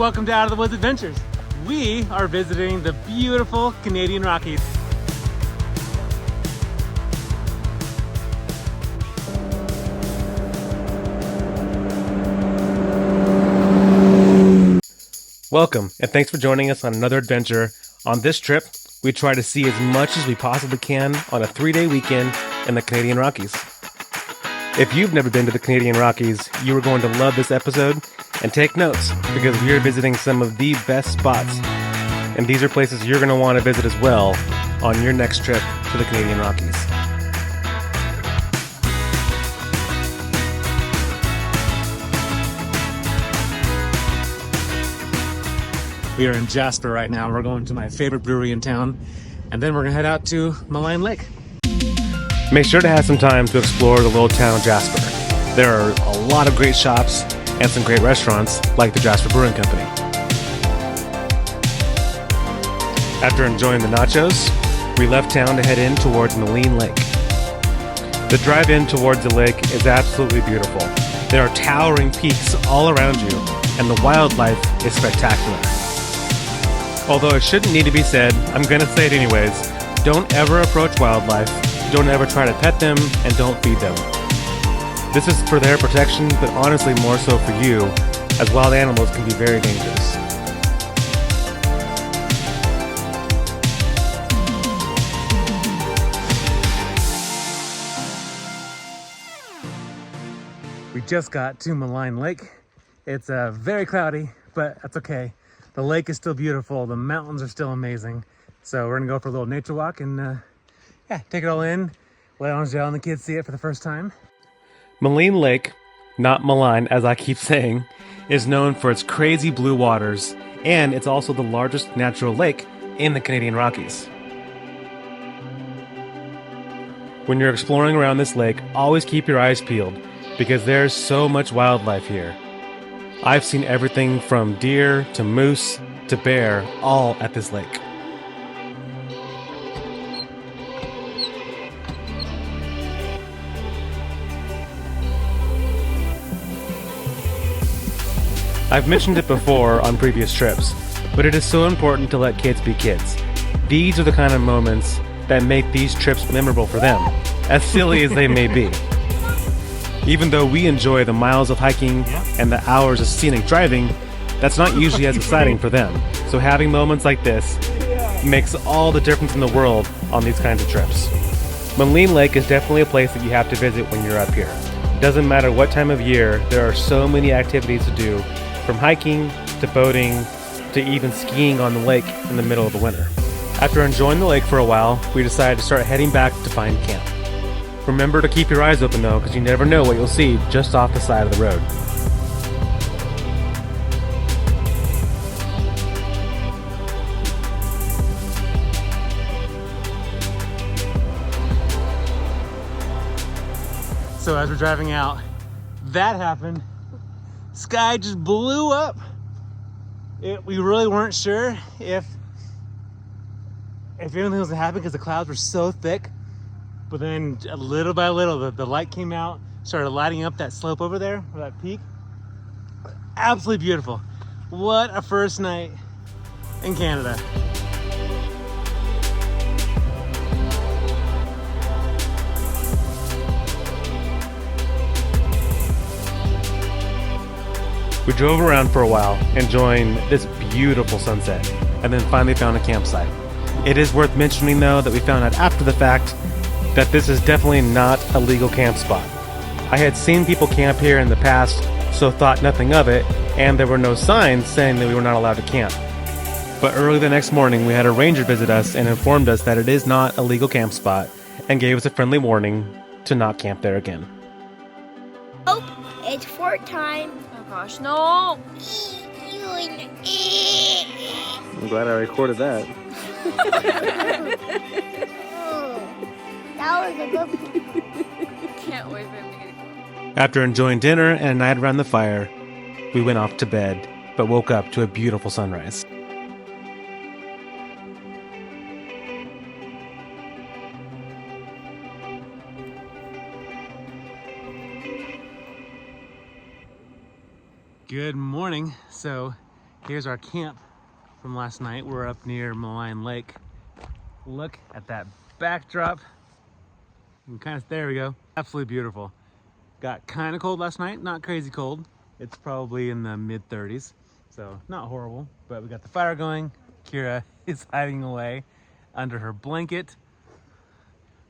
Welcome to Out of the Woods Adventures. We are visiting the beautiful Canadian Rockies. Welcome, and thanks for joining us on another adventure. On this trip, we try to see as much as we possibly can on a 3-day weekend in the Canadian Rockies. If you've never been to the Canadian Rockies, you are going to love this episode, and take notes because we are visiting some of the best spots, and these are places you're going to want to visit as well on your next trip to the Canadian Rockies. We are in Jasper right now. We're going to my favorite brewery in town, and then we're going to head out to Maligne Lake. Make sure to have some time to explore the little town of Jasper. There are a lot of great shops and some great restaurants like the Jasper Brewing Company. After enjoying the nachos, we left town to head in towards Maligne Lake. The drive in towards the lake is absolutely beautiful. There are towering peaks all around you, and the wildlife is spectacular. Although it shouldn't need to be said, I'm going to say it anyways. Don't ever approach wildlife, don't ever try to pet them, and don't feed them. This is for their protection, but honestly more so for you, as wild animals can be very dangerous. We just got to Maligne Lake. It's very cloudy, but that's okay. The lake is still beautiful, the mountains are still amazing. So we're gonna go for a little nature walk and take it all in. Let Angel and the kids see it for the first time. Maligne Lake, not Maligne as I keep saying, is known for its crazy blue waters, and it's also the largest natural lake in the Canadian Rockies. When you're exploring around this lake, always keep your eyes peeled, because there's so much wildlife here. I've seen everything from deer to moose to bear, all at this lake. I've mentioned it before on previous trips, but it is so important to let kids be kids. These are the kind of moments that make these trips memorable for them, as silly as they may be. Even though we enjoy the miles of hiking and the hours of scenic driving, that's not usually as exciting for them. So having moments like this makes all the difference in the world on these kinds of trips. Maligne Lake is definitely a place that you have to visit when you're up here. Doesn't matter what time of year, there are so many activities to do, from hiking to boating to even skiing on the lake in the middle of the winter. After enjoying the lake for a while, we decided to start heading back to find camp. Remember to keep your eyes open though, because you never know what you'll see just off the side of the road. So as we're driving out, that happened. Sky just blew up. We really weren't sure if anything was gonna happen because the clouds were so thick. But then little by little, the light came out, started lighting up that slope over there, or that peak. Absolutely beautiful. What a first night in Canada. We drove around for a while, enjoying this beautiful sunset, and then finally found a campsite. It is worth mentioning though that we found out after the fact that this is definitely not a legal camp spot. I had seen people camp here in the past, so thought nothing of it, and there were no signs saying that we were not allowed to camp. But early the next morning, we had a ranger visit us and informed us that it is not a legal camp spot, and gave us a friendly warning to not camp there again. Oh, it's fort time. Oh gosh, no! I'm glad I recorded that. That was a good one. Can't wait for him to get it. After enjoying dinner and a night around the fire, we went off to bed, but woke up to a beautiful sunrise. Good morning. So Here's our camp from last night. We're up near Maligne Lake. Look at that backdrop. There we go. Absolutely beautiful. Got kind of cold last night, not crazy cold. It's probably in the mid 30s, so not horrible. But we got the fire going. Kira is hiding away under her blanket.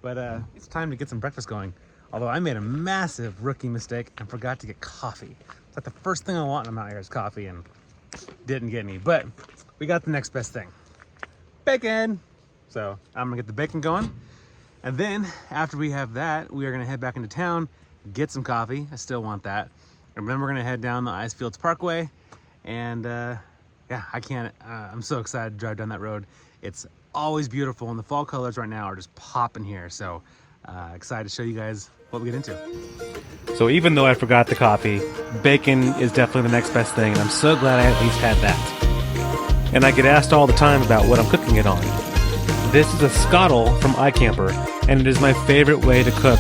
But it's time to get some breakfast going. Although I made a massive rookie mistake and forgot to get coffee. It's like the first thing I want when I'm out here is coffee, and didn't get any. But we got the next best thing. Bacon! So I'm gonna get the bacon going. And then after we have that, we are gonna head back into town, get some coffee. I still want that. And then we're gonna head down the Icefields Parkway. And yeah, I'm so excited to drive down that road. It's always beautiful, and the fall colors right now are just popping here. So excited to show you guys what we get into. So even though I forgot the coffee, bacon is definitely the next best thing, and I'm so glad I at least had that. And I get asked all the time about what I'm cooking it on. This is a scuttle from iCamper, and it is my favorite way to cook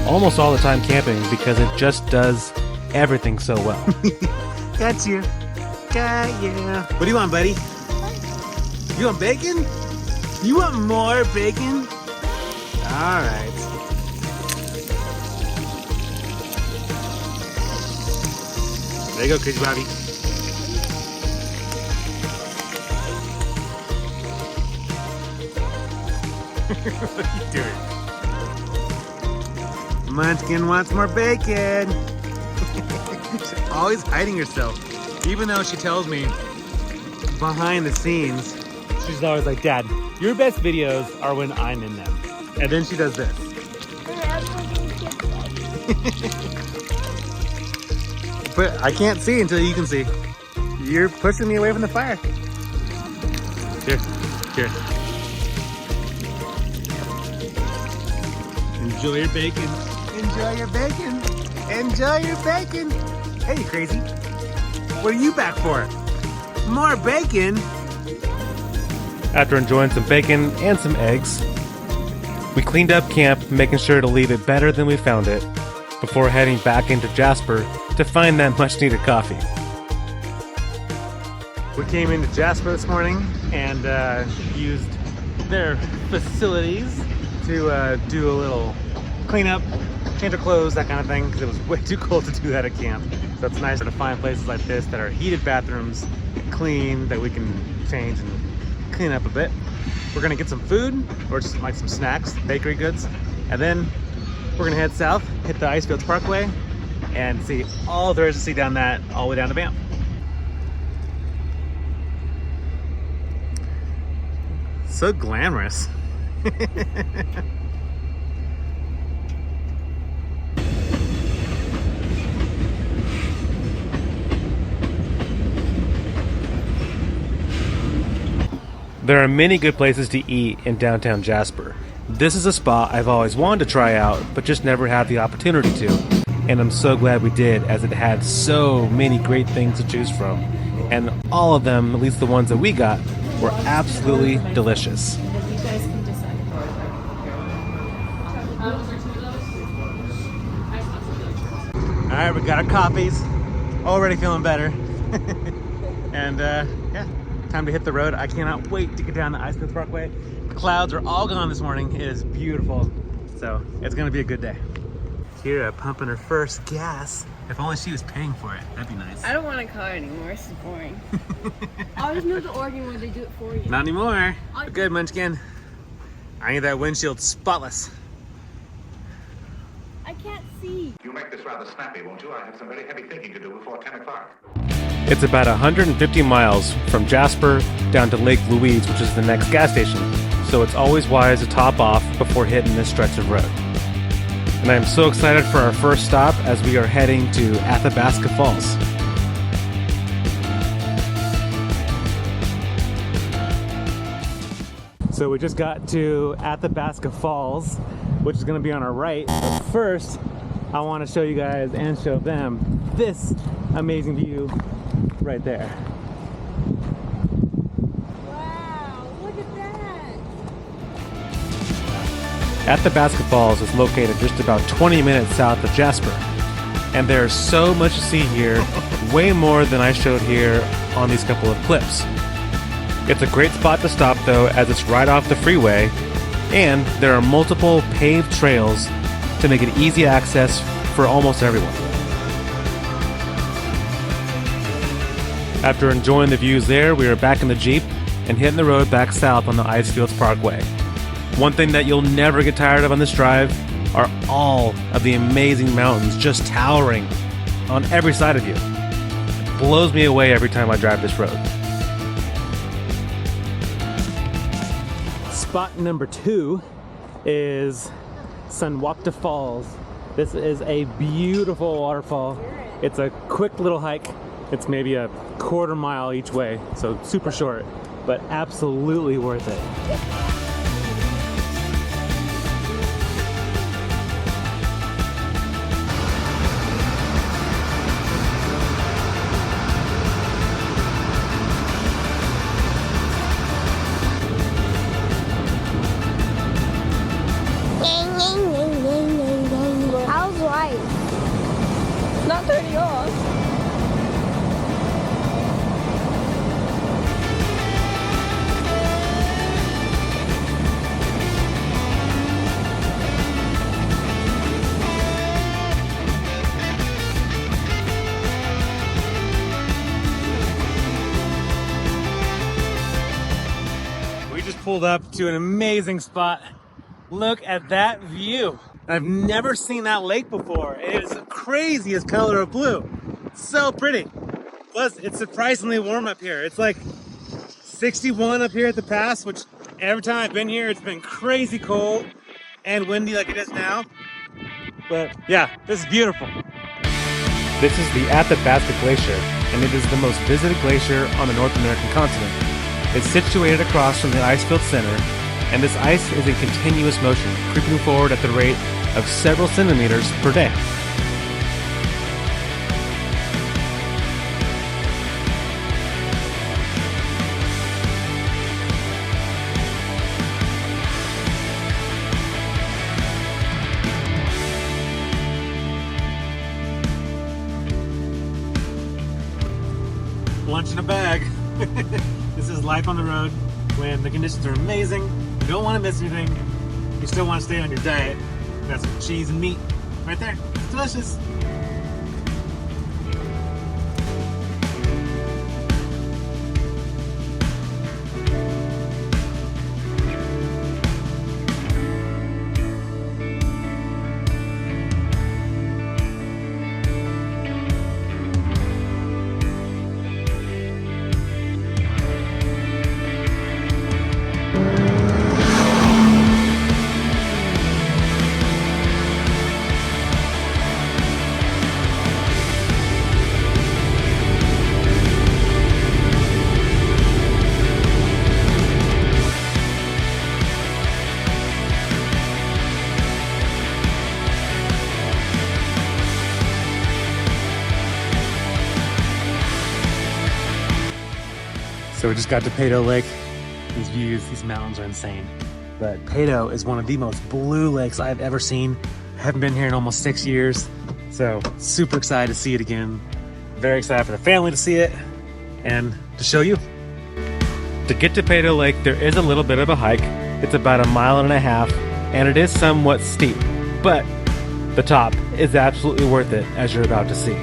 almost all the time camping because it just does everything so well. Got you. Got you. What do you want, buddy? You want bacon? You want more bacon? All right. There you go, Crazy Bobby. What are you doing? Munchkin wants more bacon. She's always hiding herself. Even though she tells me behind the scenes, she's always like, Dad, your best videos are when I'm in them. And then she does this. But I can't see until you can see. You're pushing me away from the fire. Here, here. Enjoy your bacon. Enjoy your bacon. Enjoy your bacon. Hey, crazy. What are you back for? More bacon? After enjoying some bacon and some eggs, we cleaned up camp, making sure to leave it better than we found it, before heading back into Jasper to find that much needed coffee. We came into Jasper this morning and used their facilities to do a little cleanup, change our clothes, that kind of thing, because it was way too cold to do that at camp. So it's nice to find places like this that are heated bathrooms, clean, that we can change and clean up a bit. We're gonna get some food, or just like some snacks, bakery goods, and then we're gonna head south, hit the Icefields Parkway, and see all there is to see down that, all the way down to Banff. So glamorous. There are many good places to eat in downtown Jasper. This is a spot I've always wanted to try out, but just never had the opportunity to. And I'm so glad we did, as it had so many great things to choose from. And all of them, at least the ones that we got, were absolutely delicious. You guys can decide. Alright, we got our coffees. Already feeling better. And yeah, time to hit the road. I cannot wait to get down the Icefields Parkway. The clouds are all gone this morning. It is beautiful. So it's gonna be a good day. Kira pumping her first gas. If only she was paying for it, that'd be nice. I don't want a car anymore. This is boring. I always know the Oregon where they do it for you. Not anymore. But good, Munchkin. I need that windshield spotless. I can't see. You'll make this rather snappy, won't you? I have some very heavy thinking to do before 10 o'clock. It's about 150 miles from Jasper down to Lake Louise, which is the next gas station. So it's always wise to top off before hitting this stretch of road. And I'm so excited for our first stop as we are heading to Athabasca Falls. So we just got to Athabasca Falls, which is going to be on our right. But first, I want to show you guys and show them this amazing view right there. Wow, look at that. Athabasca Falls is located just about 20 minutes south of Jasper. And there's so much to see here, way more than I showed here on these couple of cliffs. It's a great spot to stop though, as it's right off the freeway, and there are multiple paved trails to make it easy access for almost everyone. After enjoying the views there, we are back in the Jeep and hitting the road back south on the Icefields Parkway. One thing that you'll never get tired of on this drive are all of the amazing mountains just towering on every side of you. It blows me away every time I drive this road. Spot number 2 is Waterfalls. This is a beautiful waterfall. It's a quick little hike. It's maybe a quarter mile each way, so super short, but absolutely worth it. How's life? Not 30 off. We just pulled up to an amazing spot. Look at that view. I've never seen that lake before. It is the craziest color of blue. It's so pretty. Plus, it's surprisingly warm up here. It's like 61 up here at the pass, which every time I've been here, it's been crazy cold and windy like it is now. But yeah, this is beautiful. This is the Athabasca Glacier, and it is the most visited glacier on the North American continent. It's situated across from the Icefield Center, and this ice is in continuous motion, creeping forward at the rate of several centimeters per day. Lunch in a bag. This is life on the road when the conditions are amazing, you don't want to miss anything, you still want to stay on your diet. Got some cheese and meat right there. It's delicious. So we just got to Peyto Lake. These views, these mountains are insane. But Peyto is one of the most blue lakes I've ever seen. I haven't been here in almost 6 years. So super excited to see it again. Very excited for the family to see it and to show you. To get to Peyto Lake, there is a little bit of a hike. It's about 1.5 miles, and it is somewhat steep. But the top is absolutely worth it, as you're about to see.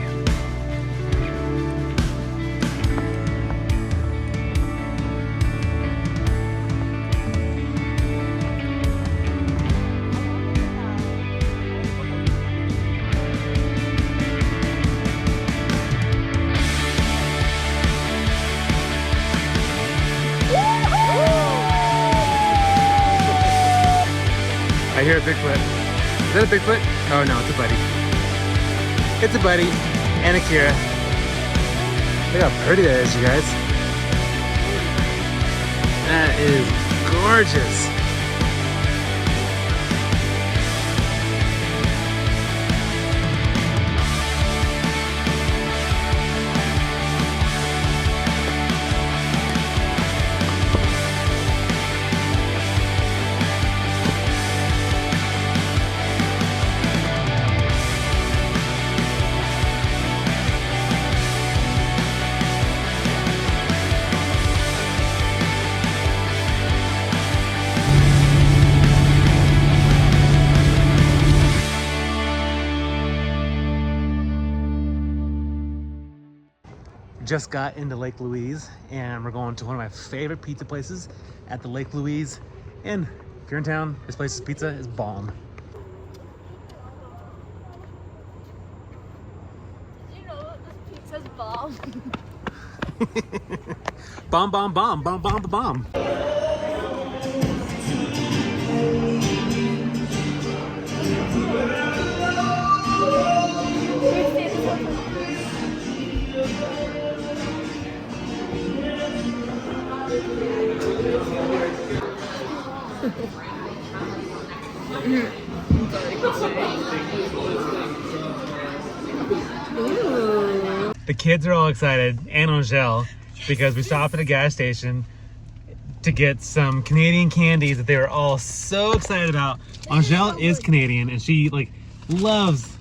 I hear a Bigfoot. Is that a Bigfoot? Oh no, it's a buddy. It's a buddy and a Kira. Look how pretty that is, you guys. That is gorgeous. Just got into Lake Louise, and we're going to one of my favorite pizza places at the Lake Louise Inn. If you're in town, this place's pizza is bomb. Did you know that this pizza's bomb? Bomb, bomb, bomb, bomb, bomb, bomb. The kids are all excited, and Angel, because we stopped at a gas station to get some Canadian candies that they were all so excited about. Angel is Canadian, and she like loves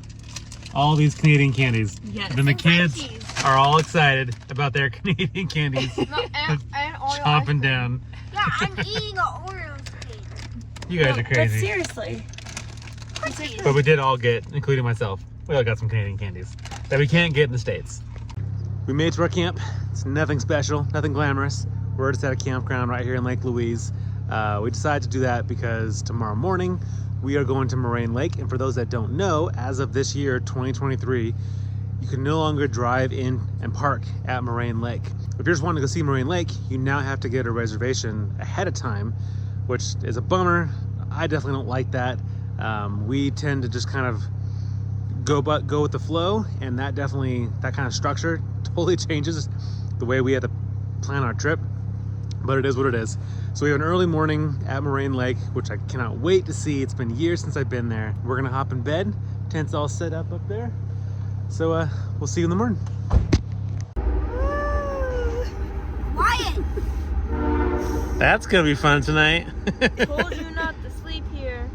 all these Canadian candies. Yes. And then the kids are all excited about their Canadian candies, And Oreo chomping down. Yeah, I'm eating an Oreo cake. You guys are But crazy. seriously. But we did all get, including myself, we all got some Canadian candies that we can't get in the States. We made it to our camp. It's nothing special, nothing glamorous. We're just at a campground right here in Lake Louise. We decided to do that because tomorrow morning we are going to Moraine Lake. And for those that don't know, as of this year, 2023, you can no longer drive in and park at Moraine Lake. If you're just wanting to go see Moraine Lake, you now have to get a reservation ahead of time, which is a bummer. I definitely don't like that. We tend to just kind of go with the flow, and that kind of structure totally changes the way we had to plan our trip, but it is what it is. So we have an early morning at Moraine Lake, which I cannot wait to see. It's been years since I've been there. We're gonna hop in bed, tent's all set up there. So we'll see you in the morning. Wyatt! That's gonna be fun tonight. Told you not to sleep here.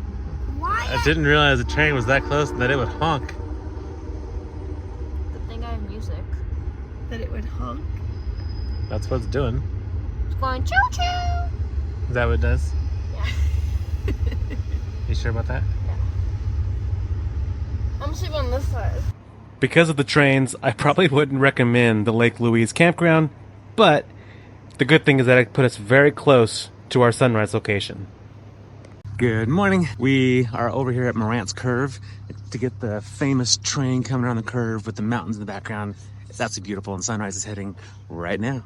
Wyatt! I didn't realize the train was that close and that it would honk. Good thing I have music. That it would honk. That's what it's doing. It's going choo choo! Is that what it does? Yeah. You sure about that? I'm sleeping on this side. Because of the trains, I probably wouldn't recommend the Lake Louise campground, but the good thing is that it put us very close to our sunrise location. Good morning. We are over here at Morant's Curve to get the famous train coming around the curve with the mountains in the background. It's absolutely beautiful, and sunrise is heading right now.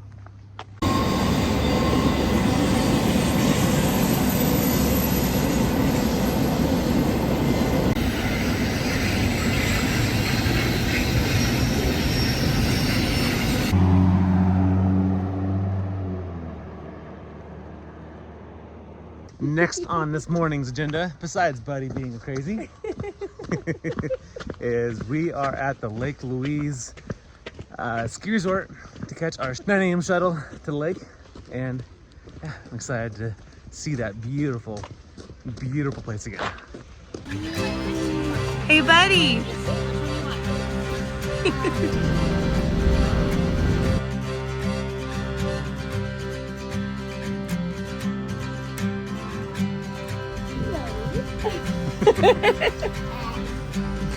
Next on this morning's agenda, besides Buddy being crazy, is we are at the Lake Louise ski resort to catch our 9 a.m. shuttle to the lake, and yeah, I'm excited to see that beautiful, beautiful place again. Hey, buddy.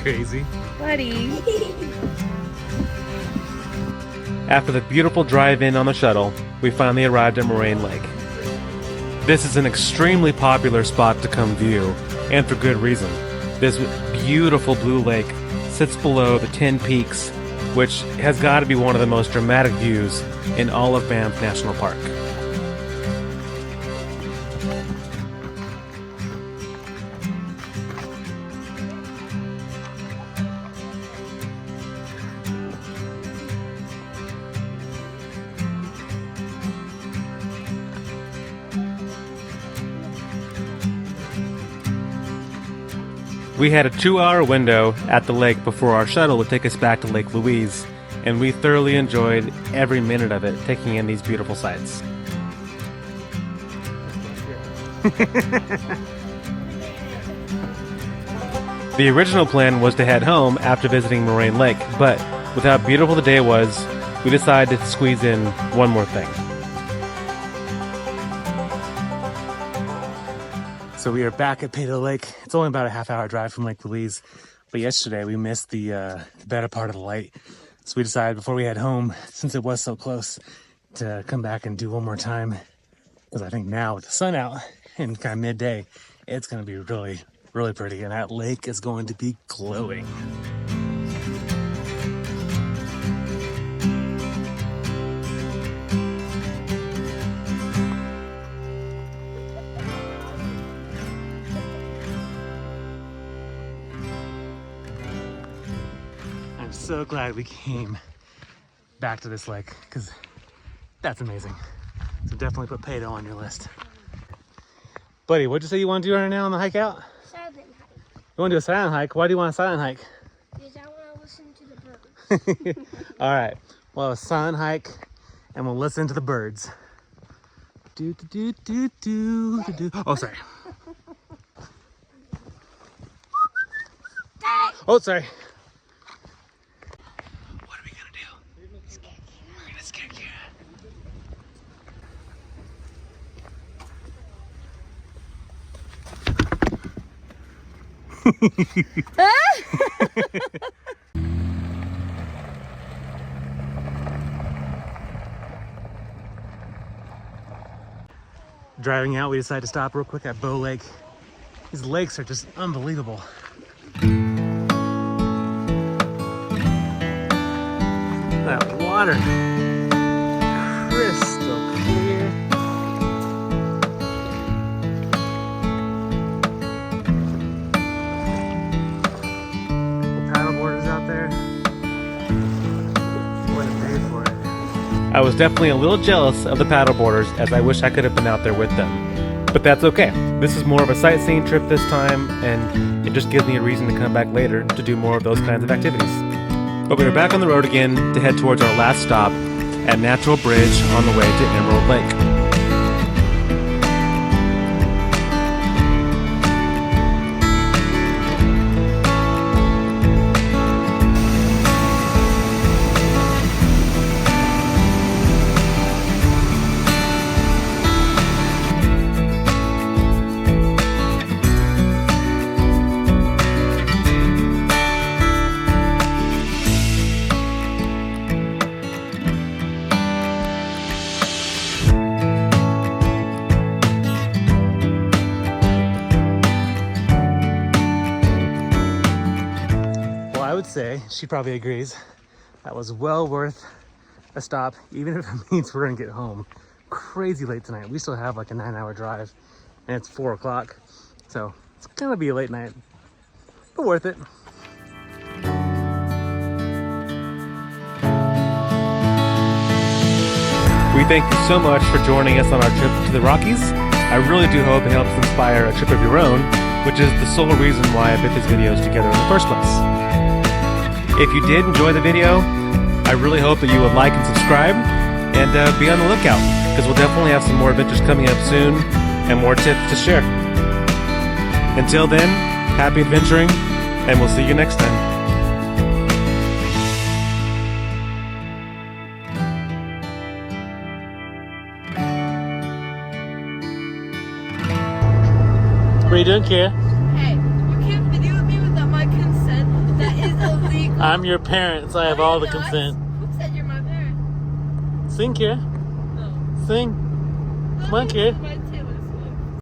Crazy. Buddy. After the beautiful drive-in on the shuttle, we finally arrived at Moraine Lake. This is an extremely popular spot to come view, and for good reason. This beautiful blue lake sits below the 10 Peaks, which has got to be one of the most dramatic views in all of Banff National Park. We had a 2-hour window at the lake before our shuttle would take us back to Lake Louise, and we thoroughly enjoyed every minute of it, taking in these beautiful sights. The original plan was to head home after visiting Moraine Lake, but with how beautiful the day was, we decided to squeeze in one more thing. So we are back at Peyto Lake. It's only about a half-hour drive from Lake Louise, but yesterday we missed the better part of the So we decided before we head home, since it was so close, to come back and do one more time. Because I think now with the sun out and kind of midday, it's going to be really, really pretty. And that lake is going to be glowing. I'm so glad we came back to this lake because that's amazing. So definitely put Peyto on your list. Buddy, what'd you say you want to do right now on the hike out? Silent hike. You want to do a silent hike? Why do you want a silent hike? Because I want to listen to the birds. All right. Well, a silent hike, and we'll listen to the birds. Do do do do do do. Oh, sorry. Oh, sorry. What are we gonna do? We're gonna scare Kira. Driving out, we decided to stop real quick at Peyto Lake. These lakes are just unbelievable. That water, crystal clear. Paddleboarders out there. What a day for it. I was definitely a little jealous of the paddleboarders, as I wish I could have been out there with them. But that's okay. This is more of a sightseeing trip this time, and it just gives me a reason to come back later to do more of those kinds of activities. But we are back on the road again to head towards our last stop at Natural Bridge on the way to Emerald Lake. Say she probably agrees that was well worth a stop, even if it means we're gonna get home crazy late tonight. We still have like a 9-hour drive and it's 4 o'clock, so it's gonna be a late night, but worth it. We thank you so much for joining us on our trip to the Rockies. I really do hope it helps inspire a trip of your own, which is the sole reason why I put these videos together in the first place. If you did enjoy the video, I really hope that you would like and subscribe and be on the lookout, because we'll definitely have some more adventures coming up soon and more tips to share. Until then, happy adventuring, and we'll see you next time. What are you doing, Kira? Hey, you can't video me without my consent. That is illegal. I'm your parent, so I have all the No, consent. Who said you're my parent? Sing, Kira. No. Sing. Come on, Kira. My